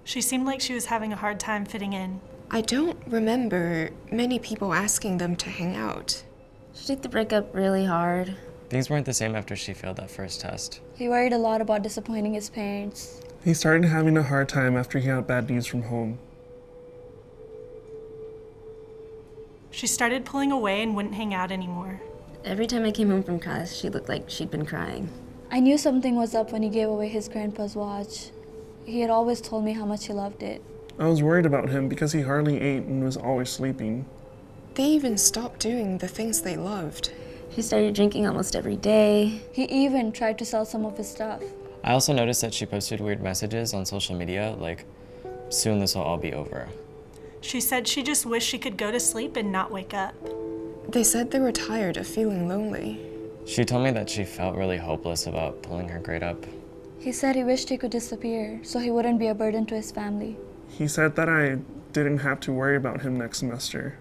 She seemed like she was having a hard time fitting in. I don't remember many people asking them to hang out. She took the breakup really hard. Things weren't the same after she failed that first test. He worried a lot about disappointing his parents. He started having a hard time after he got bad news from home. She started pulling away and wouldn't hang out anymore. Every time I came home from class, she looked like she'd been crying. I knew something was up when he gave away his grandpa's watch. He had always told me how much he loved it. I was worried about him because he hardly ate and was always sleeping. They even stopped doing the things they loved. She started drinking almost every day. He even tried to sell some of his stuff. I also noticed that she posted weird messages on social media, like, soon this will all be over. She said she just wished she could go to sleep and not wake up. They said they were tired of feeling lonely. She told me that she felt really hopeless about pulling her grade up. He said he wished he could disappear so he wouldn't be a burden to his family. He said that I didn't have to worry about him next semester.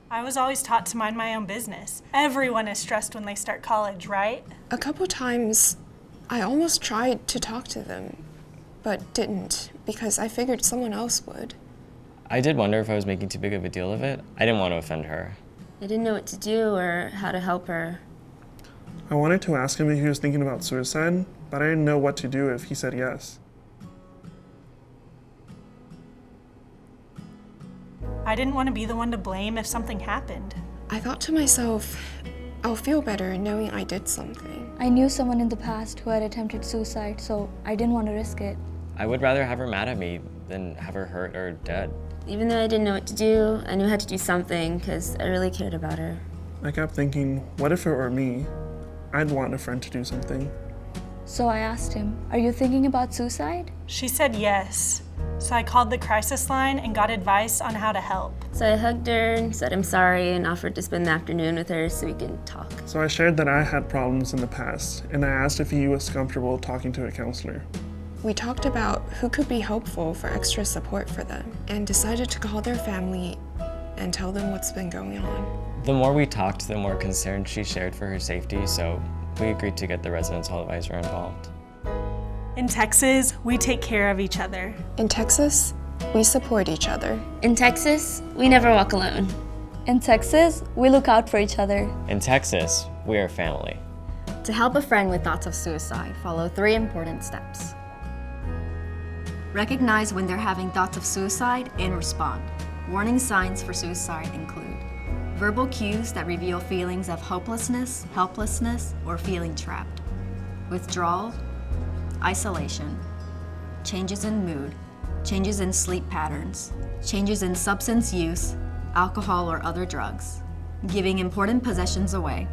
I was always taught to mind my own business. Everyone is stressed when they start college, right? A couple times, I almost tried to talk to them, but didn't because I figured someone else would. I did wonder if I was making too big of a deal of it. I didn't want to offend her. I didn't know what to do or how to help her. I wanted to ask him if he was thinking about suicide, but I didn't know what to do if he said yes. I didn't want to be the one to blame if something happened. I thought to myself, I'll feel better knowing I did something. I knew someone in the past who had attempted suicide, so I didn't want to risk it. I would rather have her mad at me than have her hurt or dead. Even though I didn't know what to do, I knew I had to do something because I really cared about her. I kept thinking, what if it were me? I'd want a friend to do something. So I asked him, "Are you thinking about suicide?" She said yes. So I called the crisis line and got advice on how to help. So I hugged her and said I'm sorry and offered to spend the afternoon with her so we could talk. So I shared that I had problems in the past, and I asked if he was comfortable talking to a counselor. We talked about who could be helpful for extra support for them and decided to call their family and tell them what's been going on. The more we talked, the more concern she shared for her safety, so we agreed to get the residence hall advisor involved. In Texas, we take care of each other. In Texas, we support each other. In Texas, we never walk alone. In Texas, we look out for each other. In Texas, we are family. To help a friend with thoughts of suicide, follow 3 important steps. Recognize when they're having thoughts of suicide and respond. Warning signs for suicide include verbal cues that reveal feelings of hopelessness, helplessness, or feeling trapped, withdrawal, isolation, changes in mood, changes in sleep patterns, changes in substance use, alcohol or other drugs, giving important possessions away,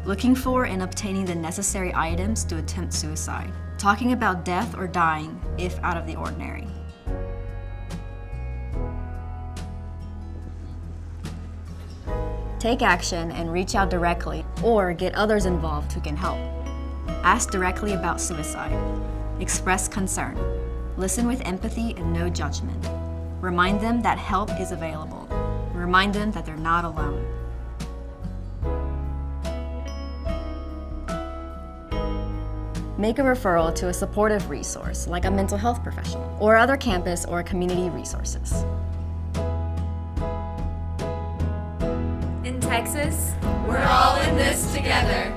looking for and obtaining the necessary items to attempt suicide, talking about death or dying if out of the ordinary. Take action and reach out directly or get others involved who can help. Ask directly about suicide. Express concern. Listen with empathy and no judgment. Remind them that help is available. Remind them that they're not alone. Make a referral to a supportive resource like a mental health professional or other campus or community resources. In Texas, we're all in this together.